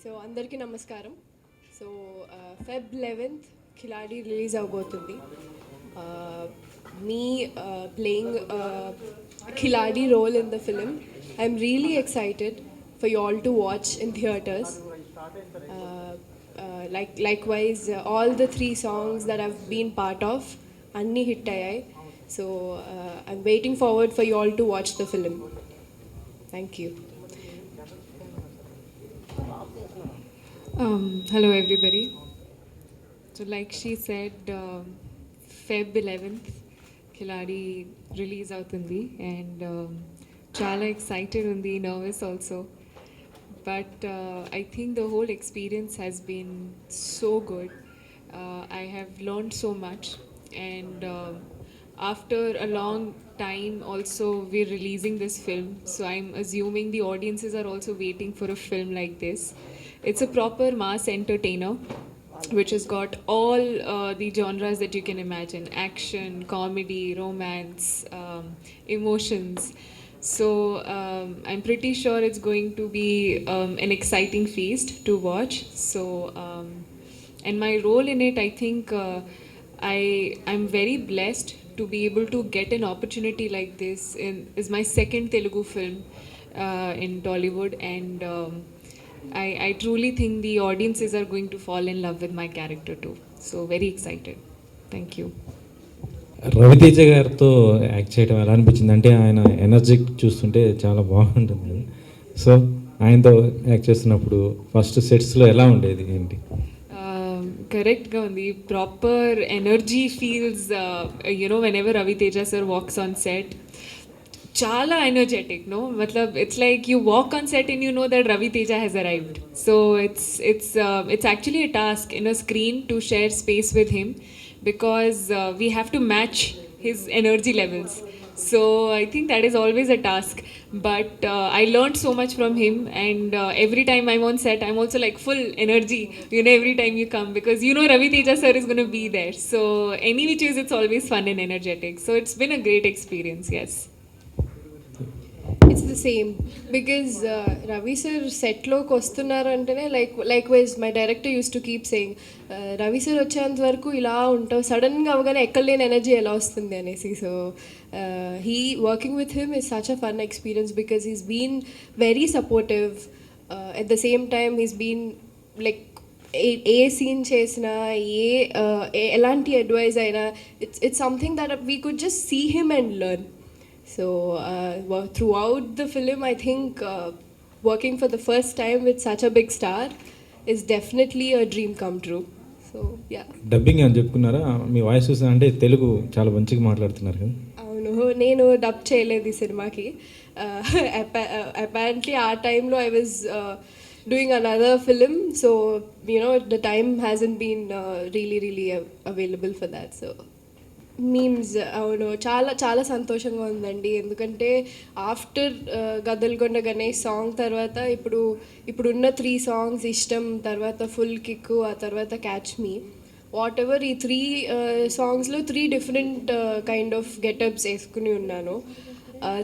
So అందరికీ నమస్కారం. So Feb 11th Khiladi release అవబోతుంది. మీ playing Khiladi role in the film. I'm really excited for you all to watch in theaters. Likewise, all the 3 songs that I've been part of, anni hit ayai. So I'm waiting forward for you all to watch the film. Thank you. Hello everybody. So like she said, Feb 11th, Khiladi release అవుతుంది and చాలా excited ఉంది, nervous also. But I think the whole experience has been so good. I have learned so much, and after a long time also we're releasing this film, so I'm assuming the audiences are also waiting for a film like this. It's a proper mass entertainer which has got all the genres that you can imagine: action, comedy, romance, emotions. So I'm pretty sure it's going to be an exciting feast to watch. So and my role in it, I think I'm very blessed to be able to get an opportunity like this. Is my second Telugu film in Tollywood, and I truly think the audiences are going to fall in love with my character too. So very excited. Thank you. Ravi Teja గారితో act చేయడం ఎలా అనిపించింది అంటే ఆయన energy చూస్తుంటే చాలా బాగుంటుంది. So ఆయనతో యాక్ట్ చేస్తున్నప్పుడు ఫస్ట్ సెట్స్లో ఎలా ఉండేది ఏంటి? కరెక్ట్గా ఉంది. Proper energy feels whenever Raviteja sir walks on set, chala energetic, no? Matlab, it's like you walk on set and you know that Raviteja has arrived. So it's actually a task in a screen to share space with him, because we have to match his energy levels. So I think that is always a task. But I learned so much from him, and every time I'm on set, I'm also like full energy, every time you come, because Raviteja sir is going to be there. So any which is, it's always fun and energetic. So it's been a great experience, yes. It's the same, because Ravi sir setloకి వస్తున్నారు అంటేనే likewise my director used to keep saying, Ravi sir వచ్చేంత వరకు ఇలా ఉంటావు, సడన్గా అవగానే ఎక్కడ లేని ఎనర్జీ ఎలా వస్తుంది అనేసి. So he working with him is such a fun experience, because he's been very supportive. At the same time he's been like ఏ సీన్ చేసినా ఎలాంటి అడ్వైస్ అయినా it's something that we could just see him and learn. So throughout the film, I think working for the first time with such a big star is definitely a dream come true. So yeah. Dubbing అని చెప్పుకున్నారా? మీ voice చూసా అంటే తెలుగు చాలా మంచిగా మాట్లాడుతున్నారు కదా. అవును, నేను dub చేయలేదు ఈ సినిమాకి. అపారెంట్లీ ఆ టైంలో I was doing another film, so the time hasn't been really available for that. So memes, అవును, చాలా చాలా సంతోషంగా ఉందండి. ఎందుకంటే ఆఫ్టర్ గద్దలకొండ గణేష్ సాంగ్ తర్వాత ఇప్పుడున్న 3 songs ఇష్టం, తర్వాత ఫుల్ కిక్, ఆ తర్వాత క్యాచ్ మీ, వాట్ ఎవర్, ఈ 3 సాంగ్స్లో 3 డిఫరెంట్ కైండ్ ఆఫ్ గెటప్స్ వేసుకుని ఉన్నాను.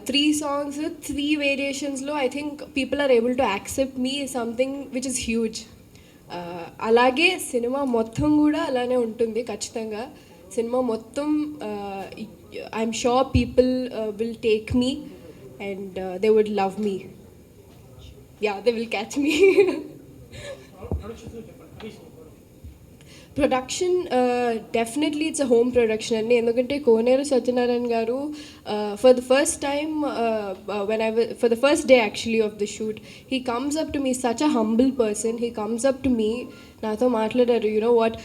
3 songs 3 వేరియేషన్స్లో I think people are able to accept me something which is huge. అలాగే సినిమా మొత్తం కూడా అలానే ఉంటుంది ఖచ్చితంగా. సినిమా మొత్తం I'm sure people will take me and they would love me. Yeah, they will catch me. Production definitely it's a home production అండి. ఎందుకంటే Koneru Satyanarayana garu for the first time for the first day actually of the shoot, he comes up to me, such a humble person. He comes up to me, నాతో మాట్లాడారు, what,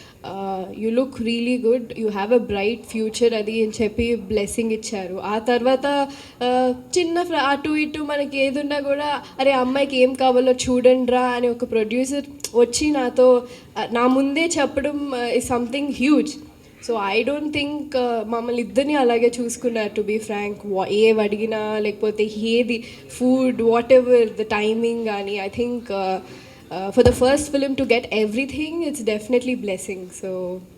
you look really good, you have a bright future అది అని చెప్పి blessing ఇచ్చారు. ఆ తర్వాత చిన్న అటు ఇటు మనకి ఏదున్నా కూడా, అరే అమ్మాయికి ఏం కావాలో చూడండి రా అని ఒక ప్రొడ్యూసర్ వచ్చి నా ముందే చెప్పడం is something huge. So I don't think మమ్మల్ని ఇద్దరిని అలాగే చూసుకున్నారు, టు బీ ఫ్రాంక్. ఏవి అడిగినా, లేకపోతే ఏది food, whatever the timing కానీ, I think for the first film to get everything, it's definitely blessing. So,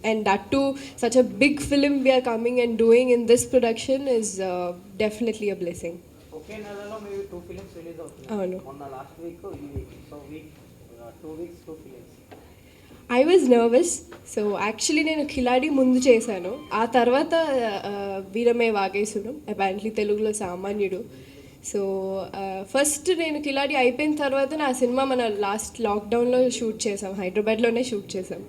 and that too, such a big film we are coming and doing in this production is definitely a blessing. Okay, నెలలో maybe 2 films release అవుతున్నాయి. అవును, మొన్న last week, ఈ week, so weak I was nervous. So actually నేను ఖిలాడి ముందు చేశాను, ఆ తర్వాత వీరమే వాగేసుడు, అపారెంట్లీ తెలుగులో సామాన్యుడు. సో ఫస్ట్ నేను ఖిలాడి అయిపోయిన తర్వాత నా సినిమా మన లాస్ట్ లాక్డౌన్లో షూట్ చేసాం, హైదరాబాద్లోనే షూట్ చేసాం.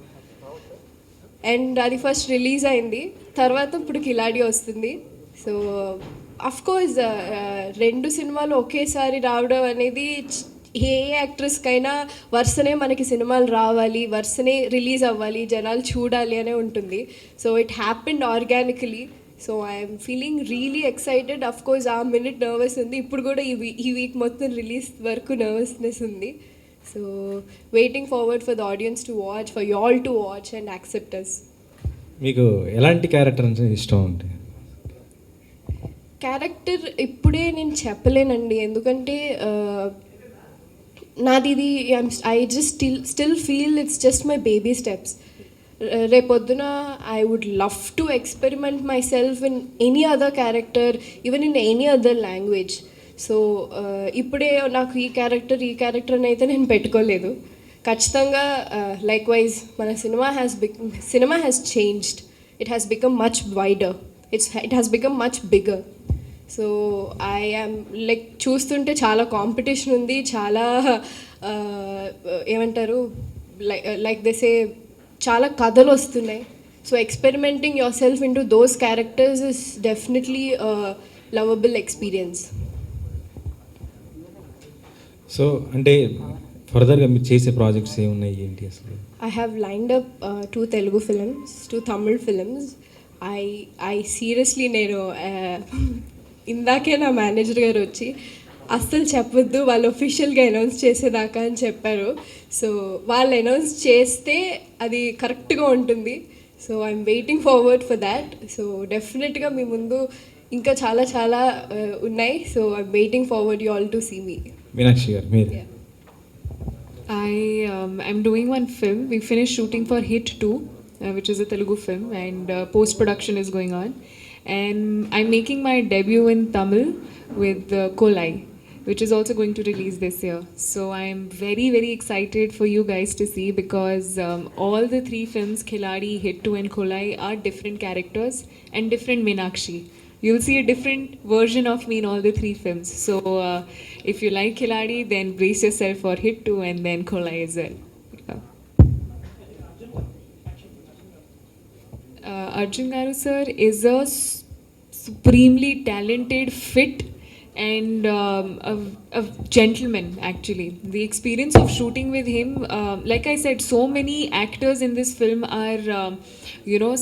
అండ్ అది ఫస్ట్ రిలీజ్ అయింది, తర్వాత ఇప్పుడు ఖిలాడి వస్తుంది. సో అఫ్కోర్స్ రెండు సినిమాలు ఒకేసారి రావడం అనేది ఏ యాక్ట్రెస్కైనా వరుసనే మనకి సినిమాలు రావాలి, వరుసనే రిలీజ్ అవ్వాలి, జనాలు చూడాలి అనే ఉంటుంది. So it happened organically. So I'm feeling really excited. Of course ఆ మినిట్ నర్వస్ ఉంది, ఇప్పుడు కూడా ఈ వీక్ మొత్తం రిలీజ్ వరకు నర్వస్నెస్ ఉంది. So waiting forward for the audience to watch, for you all to watch and accept us. మీకు ఎలాంటి క్యారెక్టర్ అంటే ఇష్టం అంటే? క్యారెక్టర్ ఇప్పుడే నేను చెప్పలేనండి, ఎందుకంటే నాది ఇది I just still feel it's just my baby steps. రేపొద్దున I would love to experiment myself in any other character, even in any other language. So ఇప్పుడే నాకు ఈ క్యారెక్టర్ అని అయితే నేను పెట్టుకోలేదు. ఖచ్చితంగా లైక్ వైజ్ మన cinema has changed, it has become much wider, it has become much bigger. So I am like చూస్తుంటే చాలా కాంపిటీషన్ ఉంది, చాలా ఏమంటారు లైక్ దిసే చాలా కథలు వస్తున్నాయి. So experimenting your self in to those characters is definitely lovable experience. So అంటే ఫర్దర్గా మీరు చేసే ప్రాజెక్ట్స్ ఏమున్నాయి ఏంటి అసలు? I have lined up 2 Telugu films, 2 Tamil films. I seriously నేను ఇందాకే నా మేనేజర్ గారు వచ్చి అస్సలు చెప్పొద్దు, వాళ్ళు ఒఫిషియల్గా అనౌన్స్ చేసేదాకా అని చెప్పారు. సో వాళ్ళు అనౌన్స్ చేస్తే అది కరెక్ట్గా ఉంటుంది. So I'm waiting forward for that. So డెఫినెట్గా మీ ముందు ఇంకా చాలా చాలా ఉన్నాయి. So I'm waiting forward you all to see me. Meenakshi గారు మీరు? I'm doing one film. We finished shooting for Hit 2, which is a Telugu film, and post-production is going on. And I'm making my debut in Tamil with Kolai, which is also going to release this year. So I'm very, very excited for you guys to see, because all the 3 films, Khiladi, Hit 2 and Kolai, are different characters and different Meenakshi. You'll see a different version of me in all the 3 films. So if you like Khiladi, then brace yourself for Hit 2 and then Kolai as well. Arjun Garu sir is a supremely talented, fit and a gentleman actually. The experience of shooting with him, like I said, so many actors in this film are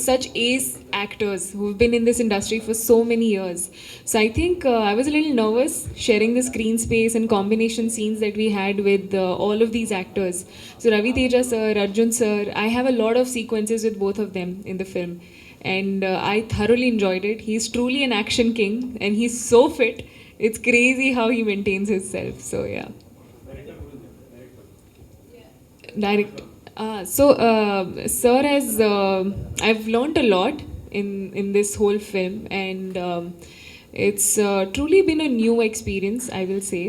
such ace actors who've been in this industry for so many years. So I think I was a little nervous sharing the screen space and combination scenes that we had with all of these actors. So Ravi Teja sir, Arjun sir, I have a lot of sequences with both of them in the film, and I thoroughly enjoyed it. He's truly an action king and he's so fit. It's crazy how he maintains himself. So yeah. Direct. Sir has I've learnt a lot in this whole film, and it's truly been a new experience, I will say.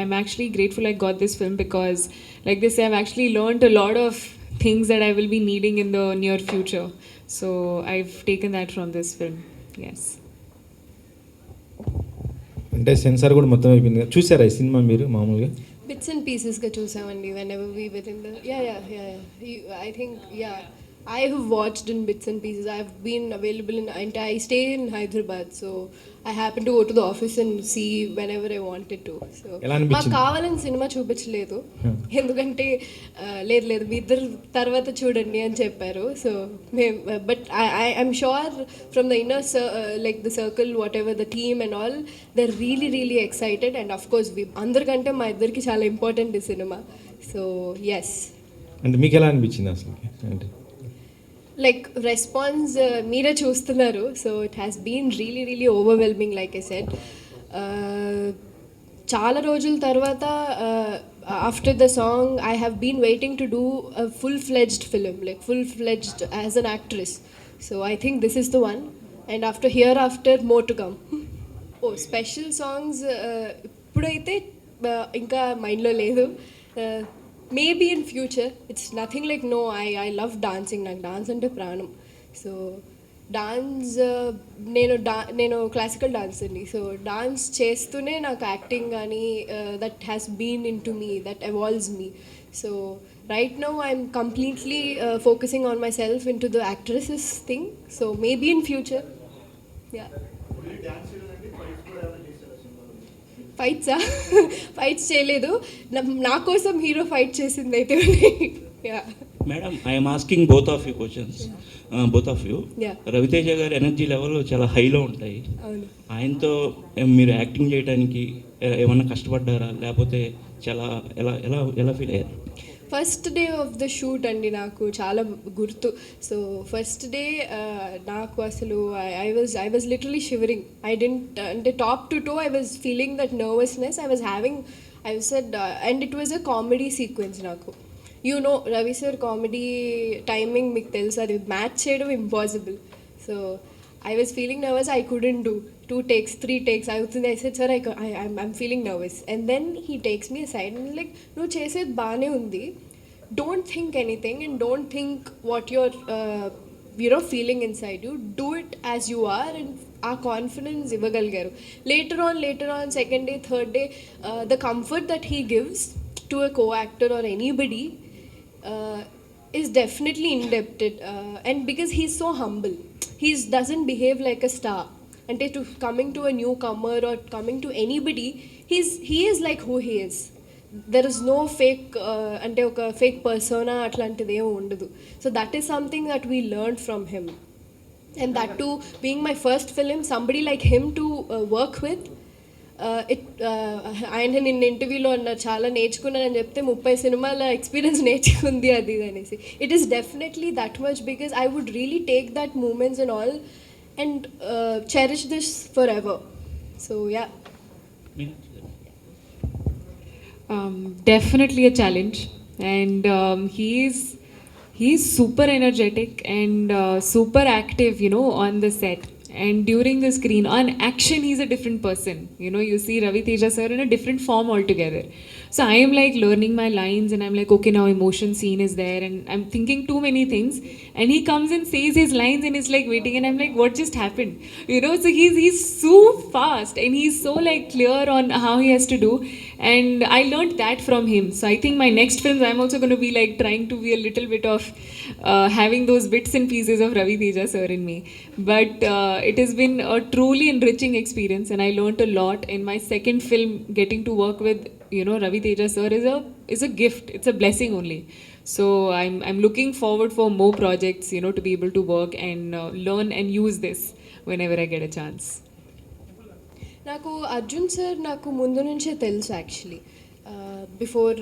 I'm actually grateful I got this film, because like they say, I've actually learnt a lot of things that I will be needing in the near future. So I've taken that from this film. Yes. అంటే censor కూడా మొత్తం అయిపోయింది. చూసారా ఈ cinema మీరు మామూలుగా? Bits and పీసెస్గా చూసామండి. whenever we were in the I think I have watched in bits and pieces. I have been available and I stay in Hyderabad, so I happen to go to the office and see whenever I wanted to. So మాకు కావాలని cinema చూపించలేదు, ఎందుకంటే లేదు మీ ఇద్దరు తర్వాత చూడండి అని చెప్పారు. సో మేము but I'm sure from the inner like the circle, whatever the team and all, they are really excited. And of course అందరికంటే మా ఇద్దరికి చాలా ఇంపార్టెంట్ ఈ సినిమా. So yes. అంటే మీకు ఎలా అనిపించింది అసలు? అంటే లైక్ రెస్పాన్స్ మీరే చూస్తున్నారు. So it has been really overwhelming. Like I said, చాలా రోజుల తర్వాత after the song I have been waiting to do a full-fledged film, like full-fledged as an actress. So I think this is the one, and hereafter more to come. Special songs ఇప్పుడైతే ఇంకా మైండ్లో లేదు. Maybe in future. It's nothing like no. I love dancing. నాకు dance అంటే ప్రాణం. So dance నేను classical dance అండి. So dance చేస్తూనే నాకు యాక్టింగ్ కానీ that has been into me, that evolves me. So right now I'm completely focusing on myself into the actresses thing. So maybe in future. Yeah. ఫైట్సా? Fights చేయలేదు. నా కోసం hero fight చేసింది అయితే. Yeah. Madam, I'm asking both of you questions. Both of you. Raviteja గారి energy level చాలా హైలో ఉంటాయి. అవును. ఆయనతో మీరు యాక్టింగ్ చేయడానికి ఏమన్నా కష్టపడ్డారా, లేకపోతే చాలా ఎలా ఎలా ఎలా ఫీల్ అయ్యారు? First day of the shoot అండి నాకు చాలా గుర్తు. సో ఫస్ట్ డే నాకు అసలు I was literally shivering. I didn't అంటే top to toe I was feeling that nervousness I was having. I said and it was a comedy sequence. నాకు Ravi sir comedy timing మీకు తెలుసు, అది match చేయడం impossible. So I was feeling nervous. I couldn't do 2 takes 3 takes అవుతుంది. I said sir I'm feeling nervous. And then he takes me side and like నువ్వు చేసేది బాగానే ఉంది, don't think anything and don't think what your feeling inside you, do it as you are. And ఆ confidence ఇవ్వగలిగారు. Later on second day third day the comfort that he gives to a co actor or anybody is definitely indebted, and because he's so humble, he doesn't behave like a star. And to coming to a newcomer or coming to anybody, he is like who he is. There is no fake ante oka fake persona atlantide undadu. So that is something that we learned from him, and that too being my first film, somebody like him to work with. ఆయన నిన్న ఇంటర్వ్యూలో అన్నారు చాలా నేర్చుకున్నానని చెప్తే 30 సినిమాల experience నేర్చుకుంది అది అనేసి. It is definitely that much because I would really take that moments and all and cherish this forever. So yeah. Definitely a challenge, and he's super energetic and super active, on the set. And during the screen, on action, he's a different person. You see Ravi Teja sir in a different form altogether. So I am like learning my lines and I'm like, okay, now emotion scene is there and I'm thinking too many things. And he comes and says his lines and is like waiting and I'm like, what just happened? So he's so fast and he's so like clear on how he has to do. And I learned that from him. So I think my next films, I'm also going to be like trying to be a little bit of having those bits and pieces of Ravi Teja sir in me. But it has been a truly enriching experience and I learned a lot. In my second film, getting to work with Ravi Teja sir is a gift. It's a blessing only. So I'm looking forward for more projects, to be able to work and learn and use this whenever I get a chance. నాకు Arjun sir నాకు ముందు నుంచే తెలుసు actually. Before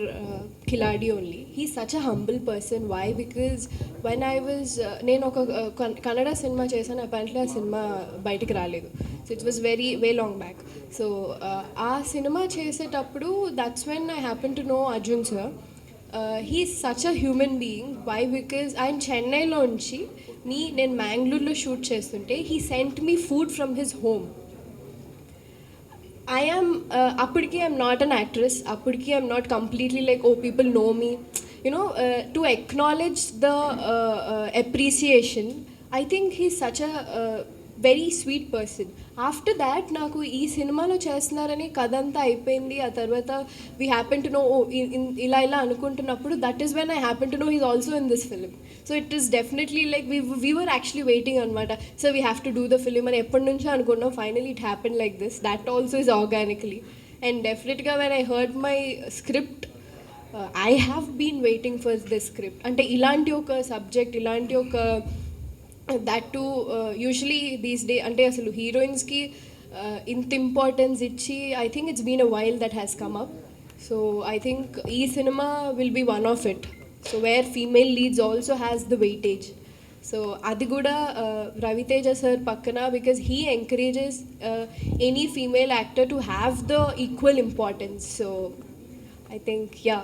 Khiladi only. He such a humble person. Why? Because when I was నేను ఒక కన్నడ సినిమా చేశాను. Apparently ఆ సినిమా బయటికి రాలేదు. So it was way long back. So ఆ సినిమా చేసేటప్పుడు that's when I happen to know Arjun sir. He is such a human being. Why? Because ఆయన చెన్నైలో ఉంచి నేను మ్యాంగ్లూర్లో షూట్ చేస్తుంటే he sent me food from his home. I am appudiki I'm not an actress. Appudiki I'm not completely like, oh, people know me. To acknowledge the appreciation, I think he's such a very sweet person. After that నాకు ఈ సినిమాలో చేస్తున్నారని కథ అంతా అయిపోయింది. ఆ తర్వాత we happen to know ఇలా అనుకుంటున్నప్పుడు that is when I happen to know he's also in this film. So it is definitely like we were actually waiting అనమాట. So we have to do the film అని ఎప్పటి నుంచో అనుకున్నాం. Finally it happen like this. That also is organically. And డెఫినెట్గా when I heard my script, I have been waiting for this script. అంటే ఇలాంటి ఒక subject, ఇలాంటి ఒక that to usually these day అంటే అసలు హీరోయిన్స్కి ఇంత ఇంపార్టెన్స్ ఇచ్చి I think it's been a while that has come up. So I think ఈ cinema will be one of it. So where female leads also has the weightage. So అది కూడా Raviteja sir పక్కన, because he encourages any female actor to have the equal importance. So I think yeah.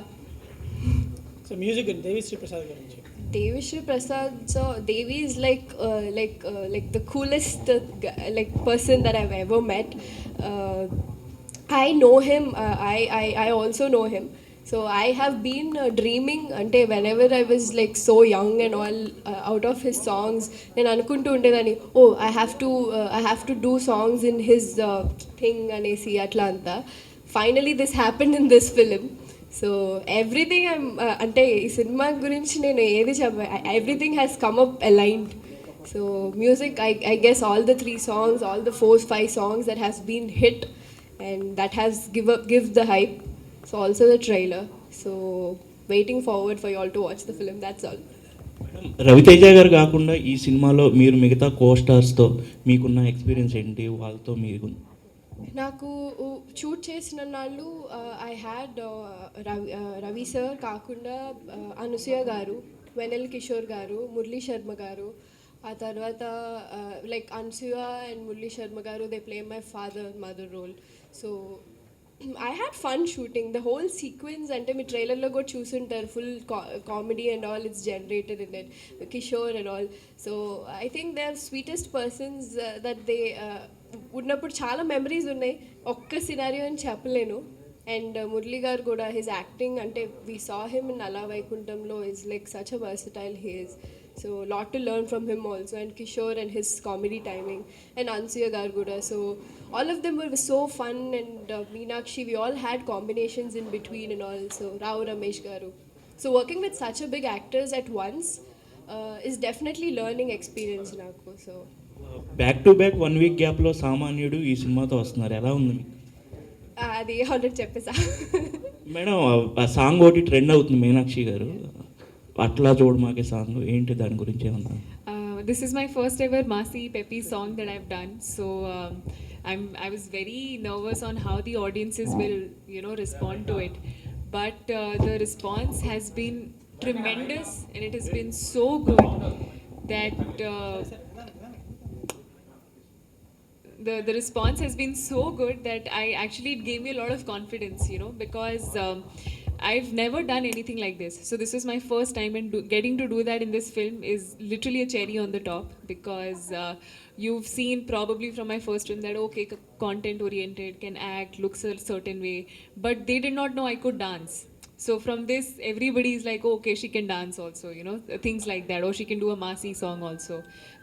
So music Devishri Prasad గురించి. Devishri Prasad, so Devi is like the coolest person that I've ever met. I know him. I also know him. So I have been dreaming ante whenever I was like so young and all out of his songs నేను అనుకుంటూ ఉండేదాన్ని ఓ I have to do songs in his thing అనేసి అట్లా అంతా finally this happened in this film so everything I'm అంటే ఈ cinema గురించి నేను ఏది everything has come up aligned so music I guess all the 3 songs, all the 4-5 songs that has been hit and that has give the hype. So also the trailer. So waiting forward for you all to watch the film. That's all. Ravi Teja గారు కాకుండా ఈ సినిమాలో మీరు మిగతా కో స్టార్స్తో మీకున్న experience ఏంటి, వాళ్ళతో మీకు? నాకు షూట్ చేసిన నాళ్ళు ఐ హ్యాడ్ రవి సార్ కాకుండా అనసూయ గారు, వెనెల్ కిషోర్ గారు, మురళీ శర్మ గారు, ఆ తర్వాత లైక్ అనసూయ అండ్ మురళీ శర్మ గారు they play my father mother role. So I had fun shooting the whole sequence అంటే మీ ట్రైలర్లో కూడా చూసుంటారు full comedy and all it's generated in it Kishore and all. So I think they are sweetest persons that they ఉన్నప్పుడు చాలా memories ఉన్నాయి, ఒక్క scenario అని చెప్పలేను. అండ్ మురళీ గారు కూడా హిజ్ యాక్టింగ్ అంటే వీ సా హిమ్ ఇన్ అలా వైకుంఠంలో is like such a versatile he is. So lot to learn from him also, and Kishore and his comedy timing, and Ansuya Garguda. So all of them were so fun, and Meenakshi, we all had combinations in between and all. So Rao Ramesh Garu. So working with such a big actors at once is definitely learning experience naku. So back to back 1 week గ్యాప్లో సామాన్యుడు ఈ సినిమాతో వస్తున్నారు, ఎలా ఉంది మీకు? అది already చెప్పేసా. Madam ఆ సాంగ్ ఒకటి ట్రెండ్ అవుతుంది మీనాక్షి గారు, అట్లా చూడు మాకే సాంగ్ ఏంటి, దాని గురించి ఏమన్నా? This is my first ever Masi Peppy song that I've done. So I was very nervous on how the audiences will, respond to it. But the response has been tremendous, and it has been so good that the response has been so good that it gave me a lot of confidence, because I've never done anything like this. So this is my first time, and getting to do that in this film is literally a cherry on the top, because you've seen probably from my first film that okay, content oriented, can act, looks a certain way, but they did not know I could dance. So from this, everybody is like, okay, she can dance also, things like that, or she can do a Masi song also.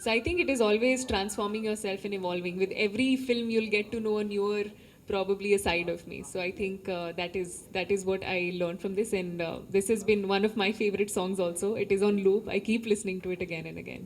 So I think it is always transforming yourself and evolving. With every film, you'll get to know a newer, probably a side of me. So I think that is what I learned from this, and this has been one of my favorite songs also. It is on loop. I keep listening to it again and again.